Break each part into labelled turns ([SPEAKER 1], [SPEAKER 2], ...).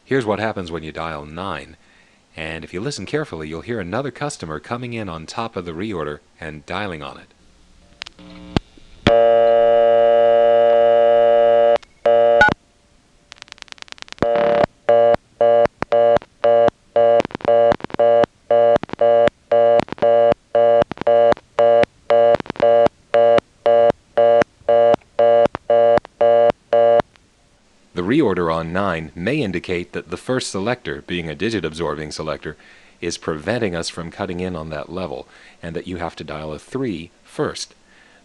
[SPEAKER 1] Here's what happens when you dial 9. And if you listen carefully, you'll hear another customer coming in on top of the reorder and dialing on it. The reorder on 9 may indicate that the first selector, being a digit-absorbing selector, is preventing us from cutting in on that level, and that you have to dial a 3 first.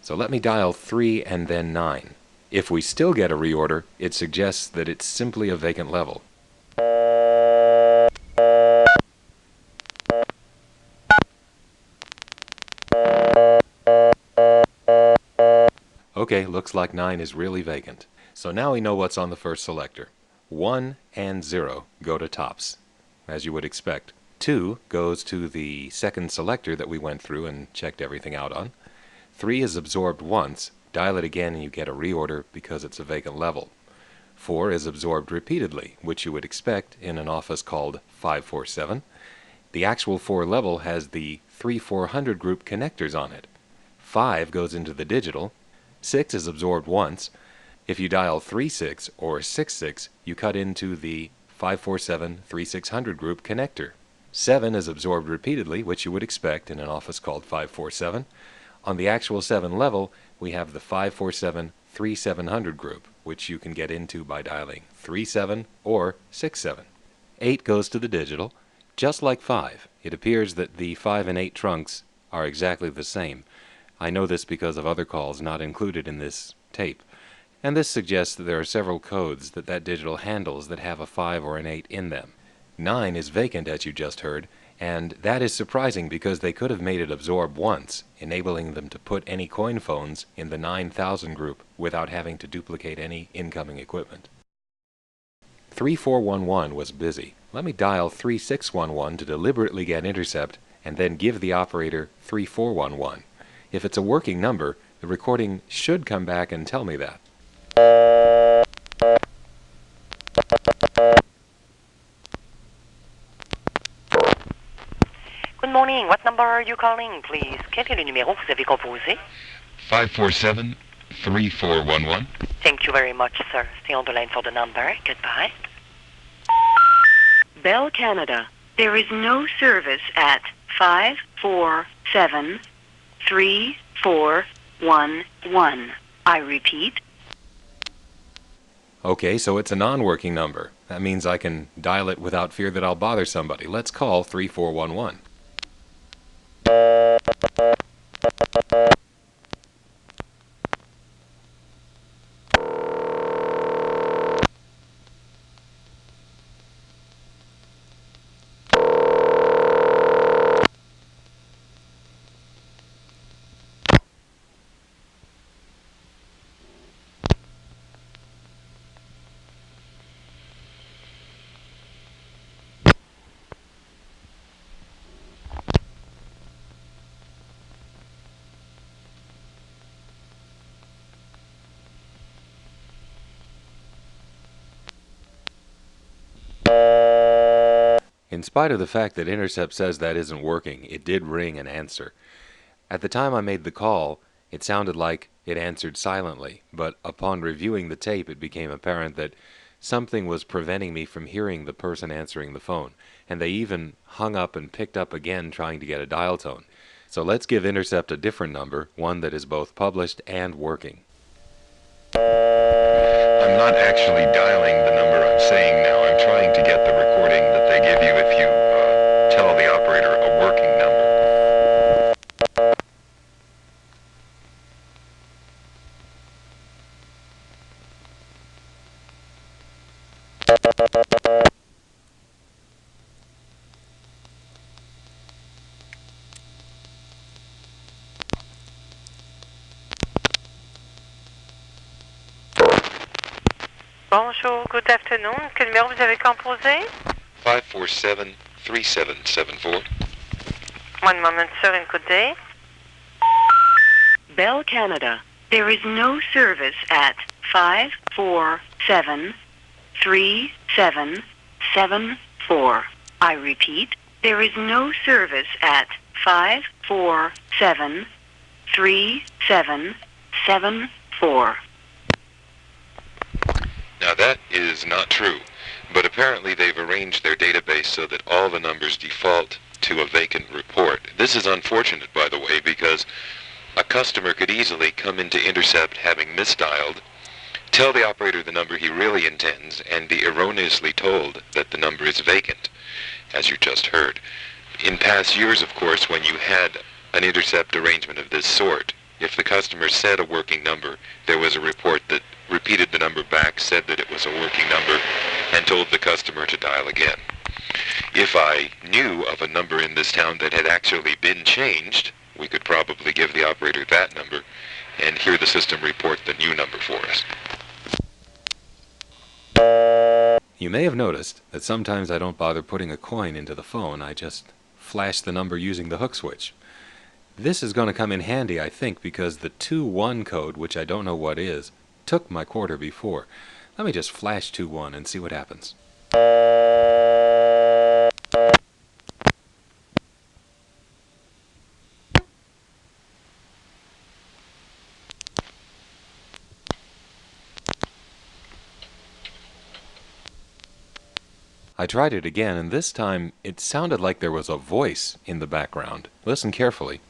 [SPEAKER 1] So let me dial 3 and then 9. If we still get a reorder, it suggests that it's simply a vacant level. Okay, looks like 9 is really vacant. So now we know what's on the first selector. 1 and 0 go to tops, as you would expect. 2 goes to the second selector that we went through and checked everything out on. 3 is absorbed once. Dial it again and you get a reorder because it's a vacant level. 4 is absorbed repeatedly, which you would expect in an office called 547. The actual 4 level has the 3400 group connectors on it. 5 goes into the digital. 6 is absorbed once. If you dial 36 or 66, you cut into the 547-3600 group connector. 7 is absorbed repeatedly, which you would expect in an office called 547. On the actual 7 level, we have the 547-3700 group, which you can get into by dialing 37 or 67. 8 goes to the digital. Just like 5, it appears that the 5 and 8 trunks are exactly the same. I know this because of other calls not included in this tape. And this suggests that there are several codes that digital handles that have a 5 or an 8 in them. 9 is vacant, as you just heard, and that is surprising because they could have made it absorb once, enabling them to put any coin phones in the 9000 group without having to duplicate any incoming equipment. 3411 was busy. Let me dial 3611 to deliberately get Intercept and then give the operator 3411. If it's a working number, the recording should come back and tell me that.
[SPEAKER 2] Good morning. What number are you calling, please? Quel est le numéro que vous avez composé?
[SPEAKER 3] 547-3411.
[SPEAKER 2] Thank you very much, sir. Stay on the line for the number. Goodbye. Bell Canada. There is no service at 547-3411. I repeat.
[SPEAKER 1] Okay, so it's a non-working number. That means I can dial it without fear that I'll bother somebody. Let's call 3411. In spite of the fact that Intercept says that isn't working, it did ring and answer. At the time I made the call, it sounded like it answered silently, but upon reviewing the tape it became apparent that something was preventing me from hearing the person answering the phone, and they even hung up and picked up again trying to get a dial tone. So let's give Intercept a different number, one that is both published and working.
[SPEAKER 3] I'm not actually dialing the number I'm saying now. I'm trying to get the recording that they give you if you tell the operator a working number.
[SPEAKER 2] Bonjour, good afternoon. Quel numéro vous avez composé?
[SPEAKER 3] 547-3774.
[SPEAKER 2] One moment, sir, and good day. Bell Canada. There is no service at 547-3774.
[SPEAKER 4] 547-374. I repeat, there is no service at 547-3774.
[SPEAKER 3] Now that is not true, but apparently they've arranged their database so that all the numbers default to a vacant report. This is unfortunate, by the way, because a customer could easily come into Intercept having misdialed, tell the operator the number he really intends, and be erroneously told that the number is vacant, as you just heard. In past years, of course, when you had an Intercept arrangement of this sort, if the customer said a working number, there was a report that repeated the number back, said that it was a working number, and told the customer to dial again. If I knew of a number in this town that had actually been changed, we could probably give the operator that number and hear the system report the new number for us.
[SPEAKER 1] You may have noticed that sometimes I don't bother putting a coin into the phone, I just flash the number using the hook switch. This is going to come in handy, I think, because the 2-1 code, which I don't know what is, took my quarter before. Let me just flash 2-1 and see what happens. I tried it again, and this time it sounded like there was a voice in the background. Listen carefully.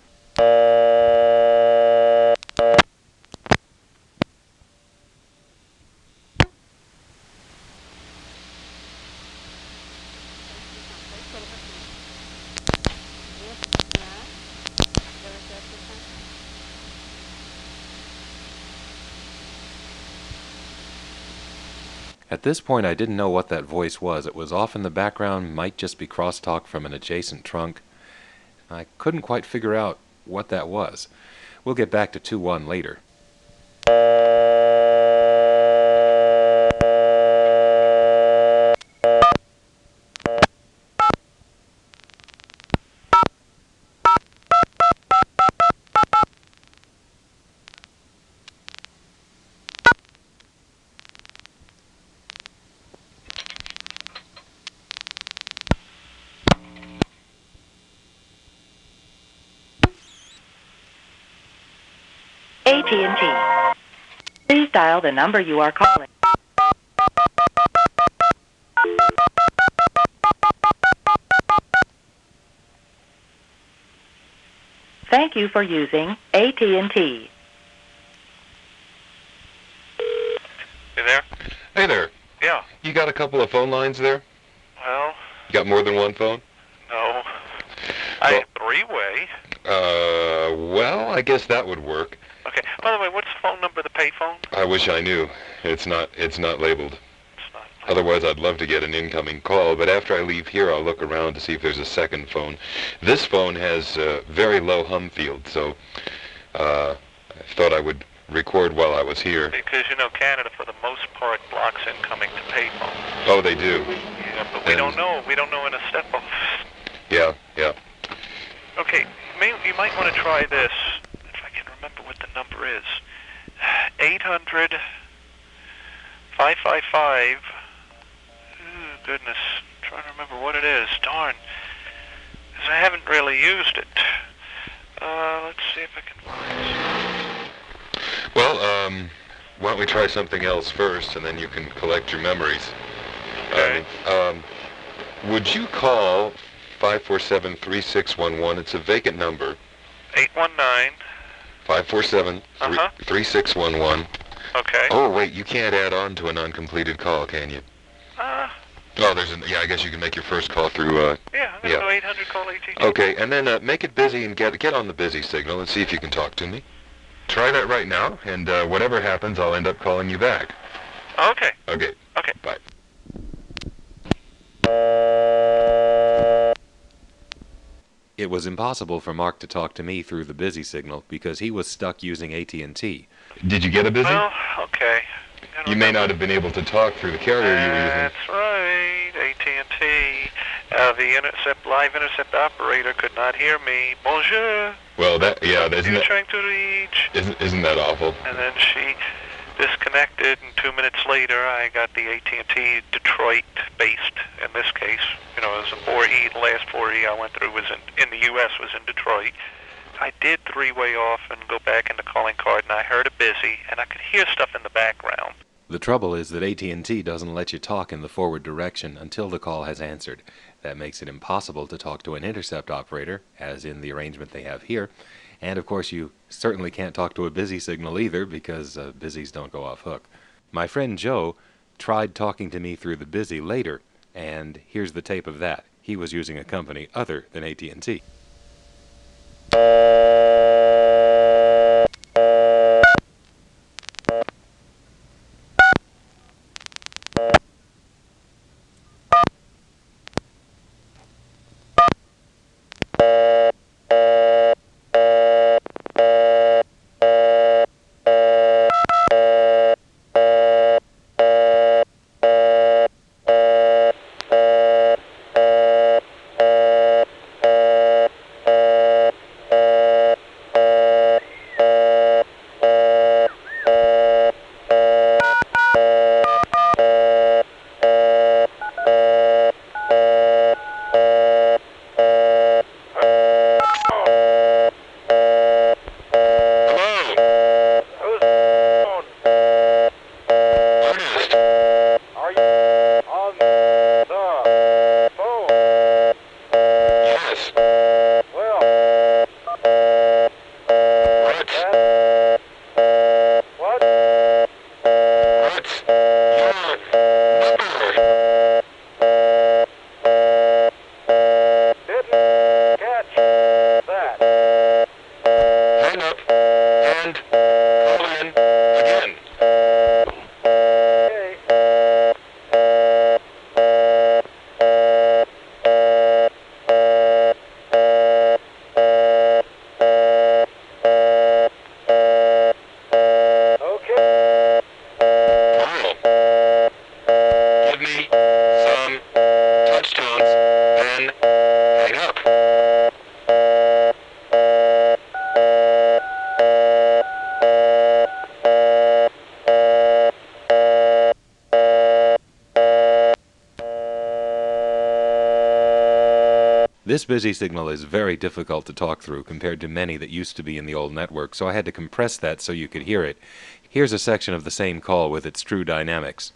[SPEAKER 1] At this point, I didn't know what that voice was. It was off in the background, might just be crosstalk from an adjacent trunk. I couldn't quite figure out what that was. We'll get back to 2-1 later.
[SPEAKER 4] AT&T. Please dial the number you are calling. Thank you for using AT&T.
[SPEAKER 3] Hey there? Hey there.
[SPEAKER 5] Yeah.
[SPEAKER 3] You got a couple of phone lines there?
[SPEAKER 5] Well,
[SPEAKER 3] You got more than one phone?
[SPEAKER 5] no. I three-way.
[SPEAKER 3] Well, I guess that would work.
[SPEAKER 5] Okay. By the way, what's the phone number, the payphone?
[SPEAKER 3] I wish I knew. It's not labeled.
[SPEAKER 5] It's not.
[SPEAKER 3] Otherwise, I'd love to get an incoming call, but after I leave here, I'll look around to see if there's a second phone. This phone has very low hum field, so I thought I would record while I was here.
[SPEAKER 5] Because, Canada, for the most part, blocks incoming to payphone.
[SPEAKER 3] Oh, they do?
[SPEAKER 5] Yeah, but we don't know. We don't know in a step-off.
[SPEAKER 3] Yeah.
[SPEAKER 5] Okay. You might want to try this, if I can remember what the number is. 800 555. Oh, goodness. I'm trying to remember what it is. Darn. Because I haven't really used it. Let's see if I can find it.
[SPEAKER 3] Well, why don't we try something else first, and then you can collect your memories.
[SPEAKER 5] Okay.
[SPEAKER 3] Would you call 547-3611? It's a vacant number.
[SPEAKER 5] 819.
[SPEAKER 3] 547-3611.
[SPEAKER 5] Okay.
[SPEAKER 3] Oh, wait, you can't add on to an uncompleted call, can you? Oh, I guess you can make your first call through,
[SPEAKER 5] Yeah, I'm going to go 800 call AT&T.
[SPEAKER 3] Okay, and then make it busy and get on the busy signal and see if you can talk to me. Try that right now, and whatever happens, I'll end up calling you back.
[SPEAKER 5] Okay.
[SPEAKER 3] Okay.
[SPEAKER 5] Okay.
[SPEAKER 3] Bye.
[SPEAKER 1] It was impossible for Mark to talk to me through the busy signal because he was stuck using AT&T.
[SPEAKER 3] Did you get a busy?
[SPEAKER 5] Well, okay.
[SPEAKER 3] You may not have been able to talk through the carrier you were using.
[SPEAKER 5] That's right, AT&T. The live Intercept operator could not hear me. Bonjour.
[SPEAKER 3] Well,
[SPEAKER 5] You're trying to reach.
[SPEAKER 3] Isn't that awful?
[SPEAKER 5] And then disconnected, and 2 minutes later I got the AT&T Detroit-based. In this case, it was a 4E. The last 4E I went through was in the U.S. was in Detroit. I did three-way off and go back into calling card, and I heard a busy, and I could hear stuff in the background.
[SPEAKER 1] The trouble is that AT&T doesn't let you talk in the forward direction until the call has answered. That makes it impossible to talk to an Intercept operator, as in the arrangement they have here. And of course you certainly can't talk to a busy signal either, because busies don't go off hook. My friend Joe tried talking to me through the busy later, and here's the tape of that. He was using a company other than AT&T. This busy signal is very difficult to talk through compared to many that used to be in the old network, so I had to compress that so you could hear it. Here's a section of the same call with its true dynamics.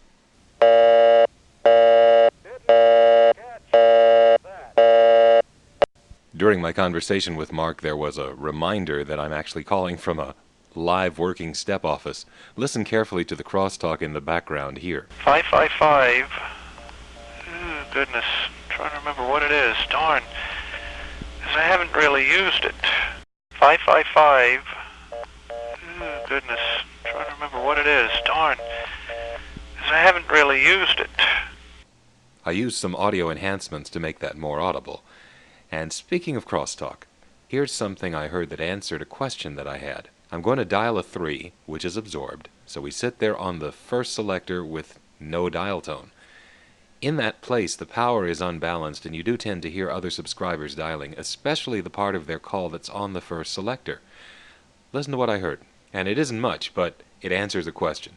[SPEAKER 1] During my conversation with Mark, there was a reminder that I'm actually calling from a live working step office. Listen carefully to the crosstalk in the background here.
[SPEAKER 5] 555. Oh, goodness. I'm trying to remember what it is. Darn. Because I haven't really used it. 555. Oh, goodness. I'm trying to remember what it is. Darn. Because I haven't really used it.
[SPEAKER 1] I used some audio enhancements to make that more audible. And speaking of crosstalk, here's something I heard that answered a question that I had. I'm going to dial a 3, which is absorbed, so we sit there on the first selector with no dial tone. In that place, the power is unbalanced, and you do tend to hear other subscribers dialing, especially the part of their call that's on the first selector. Listen to what I heard, and it isn't much, but it answers a question.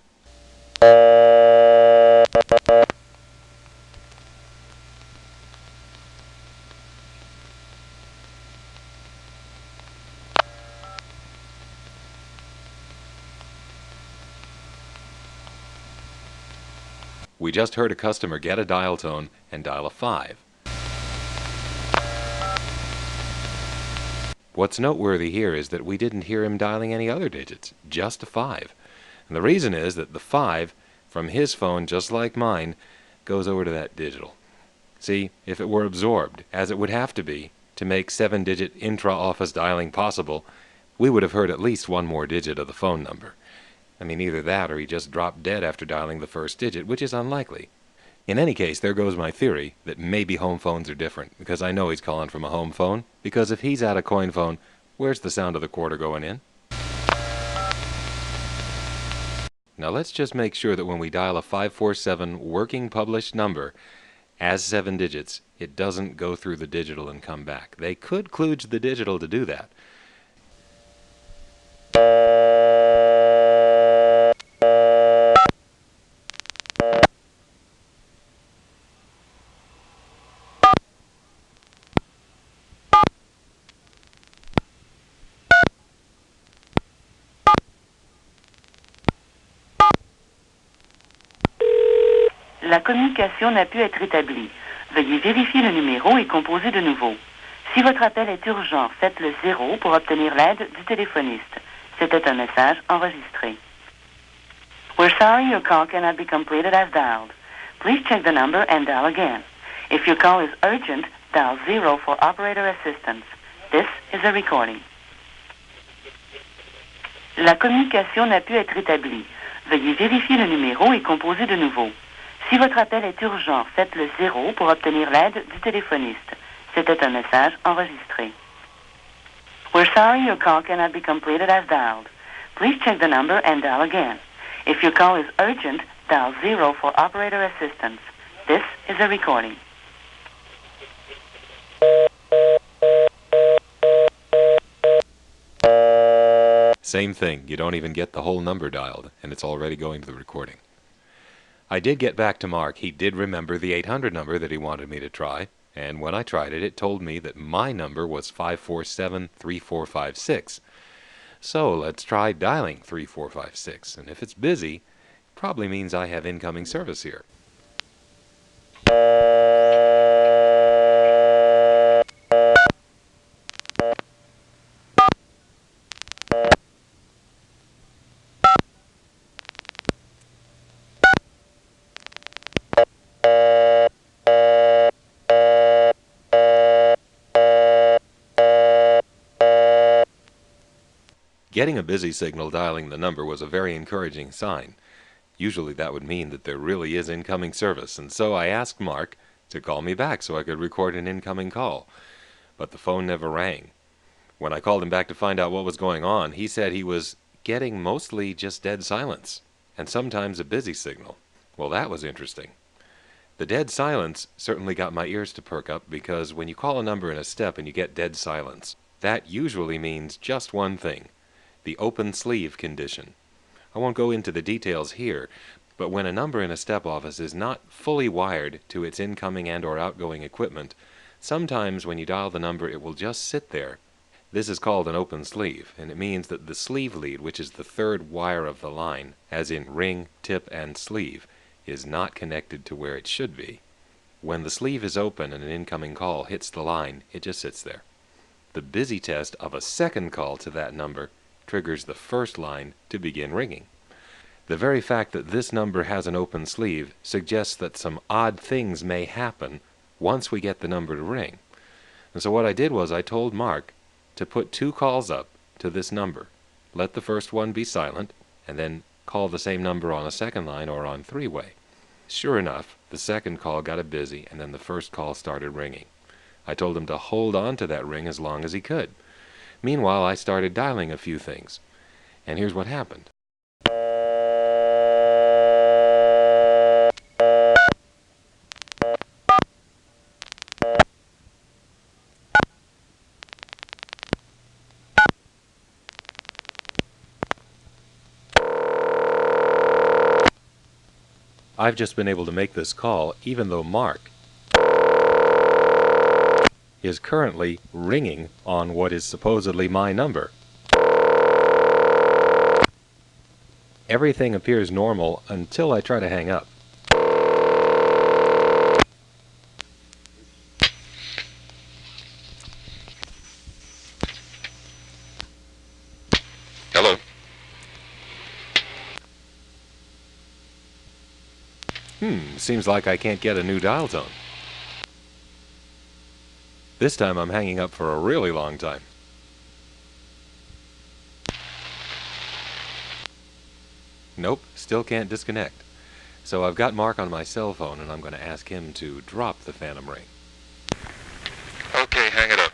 [SPEAKER 1] We just heard a customer get a dial tone and dial a 5. What's noteworthy here is that we didn't hear him dialing any other digits, just a 5. And the reason is that the 5, from his phone, just like mine, goes over to that digital. See, if it were absorbed, as it would have to be, to make 7-digit intra-office dialing possible, we would have heard at least one more digit of the phone number. I mean, either that or he just dropped dead after dialing the first digit, which is unlikely. In any case, there goes my theory that maybe home phones are different, because I know he's calling from a home phone, because if he's at a coin phone, where's the sound of the quarter going in? Now let's just make sure that when we dial a 547 working published number as 7 digits, it doesn't go through the digital and come back. They could kludge the digital to do that.
[SPEAKER 6] La communication n'a pu être établie. Veuillez vérifier le numéro et composer de nouveau. Si votre appel est urgent, faites le 0 pour obtenir l'aide du téléphoniste. C'était un message enregistré. We're sorry your call cannot be completed as dialed. Please check the number and dial again. If your call is urgent, dial 0 for operator assistance. This is a recording. La communication n'a pu être établie. Veuillez vérifier le numéro et composer de nouveau. Si votre appel est urgent, faites le 0 pour obtenir l'aide du téléphoniste. C'était un message enregistré. We're sorry your call cannot be completed as dialed. Please check the number and dial again. If your call is urgent, dial 0 for operator assistance. This is a recording.
[SPEAKER 1] Same thing. You don't even get the whole number dialed, and it's already going to the recording. I did get back to Mark. He did remember the 800 number that he wanted me to try, and when I tried it, it told me that my number was 547-3456. So let's try dialing 3456, and if it's busy, it probably means I have incoming service here. Getting a busy signal dialing the number was a very encouraging sign. Usually that would mean that there really is incoming service, and so I asked Mark to call me back so I could record an incoming call. But the phone never rang. When I called him back to find out what was going on, he said he was getting mostly just dead silence, and sometimes a busy signal. Well, that was interesting. The dead silence certainly got my ears to perk up, because when you call a number in a step and you get dead silence, that usually means just one thing: the open sleeve condition. I won't go into the details here, but when a number in a step office is not fully wired to its incoming and or outgoing equipment, sometimes when you dial the number it will just sit there. This is called an open sleeve, and it means that the sleeve lead, which is the third wire of the line, as in ring, tip, and sleeve, is not connected to where it should be. When the sleeve is open and an incoming call hits the line, it just sits there. The busy test of a second call to that number triggers the first line to begin ringing. The very fact that this number has an open sleeve suggests that some odd things may happen once we get the number to ring. And so what I did was I told Mark to put 2 calls up to this number. Let the first one be silent, and then call the same number on a second line or on 3-way. Sure enough, the second call got it busy, and then the first call started ringing. I told him to hold on to that ring as long as he could. Meanwhile, I started dialing a few things, and here's what happened. I've just been able to make this call even though Mark is currently ringing on what is supposedly my number. Everything appears normal until I try to hang up.
[SPEAKER 3] Hello?
[SPEAKER 1] Seems like I can't get a new dial tone. This time I'm hanging up for a really long time. Nope, still can't disconnect. So I've got Mark on my cell phone, and I'm going to ask him to drop the phantom ring.
[SPEAKER 3] Okay, hang it up.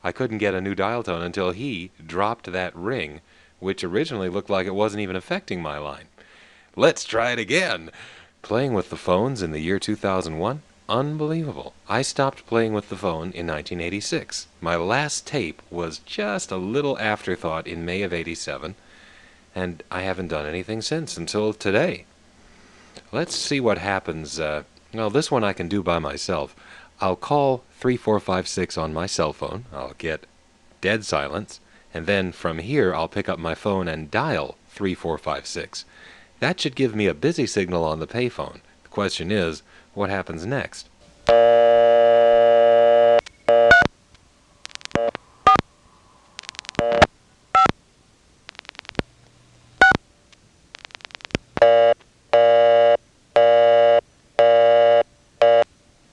[SPEAKER 1] I couldn't get a new dial tone until he dropped that ring, which originally looked like it wasn't even affecting my line. Let's try it again! Playing with the phones in the year 2001? Unbelievable. I stopped playing with the phone in 1986. My last tape was just a little afterthought in May of '87, and I haven't done anything since until today. Let's see what happens. Well, this one I can do by myself. I'll call 3456 on my cell phone. I'll get dead silence, and then from here I'll pick up my phone and dial 3456. That should give me a busy signal on the payphone. The question is, what happens next?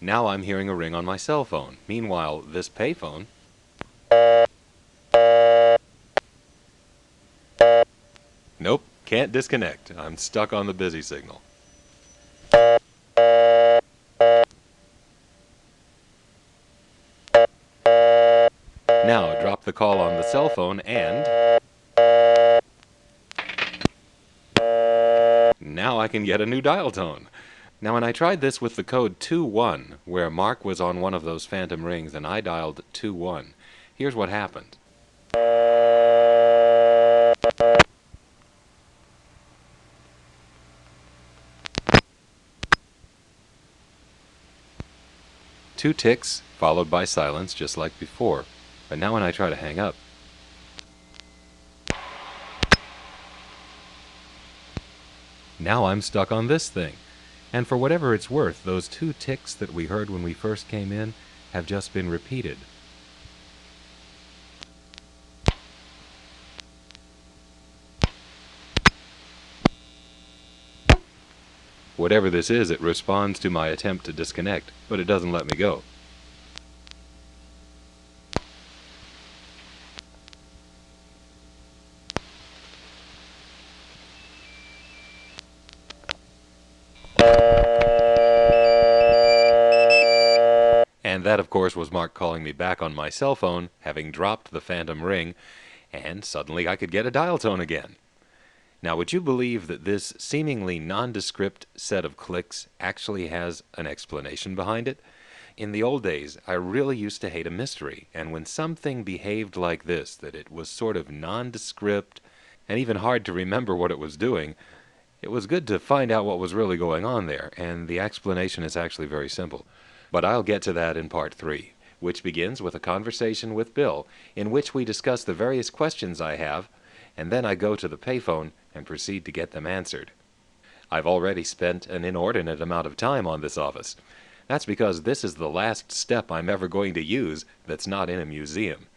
[SPEAKER 1] Now I'm hearing a ring on my cell phone. Meanwhile, this payphone... Nope, can't disconnect. I'm stuck on the busy signal. Now drop the call on the cell phone and... Now I can get a new dial tone. Now when I tried this with the code 21, where Mark was on one of those phantom rings and I dialed 21, here's what happened. Two ticks, followed by silence, just like before. But now when I try to hang up, now I'm stuck on this thing. And for whatever it's worth, those two ticks that we heard when we first came in have just been repeated. Whatever this is, it responds to my attempt to disconnect, but it doesn't let me go. And that, of course, was Mark calling me back on my cell phone, having dropped the phantom ring, and suddenly I could get a dial tone again. Now, would you believe that this seemingly nondescript set of clicks actually has an explanation behind it? In the old days, I really used to hate a mystery, and when something behaved like this, that it was sort of nondescript and even hard to remember what it was doing, it was good to find out what was really going on there, and the explanation is actually very simple. But I'll get to that in part 3, which begins with a conversation with Bill, in which we discuss the various questions I have, and then I go to the payphone and proceed to get them answered. I've already spent an inordinate amount of time on this office. That's because this is the last step I'm ever going to use that's not in a museum.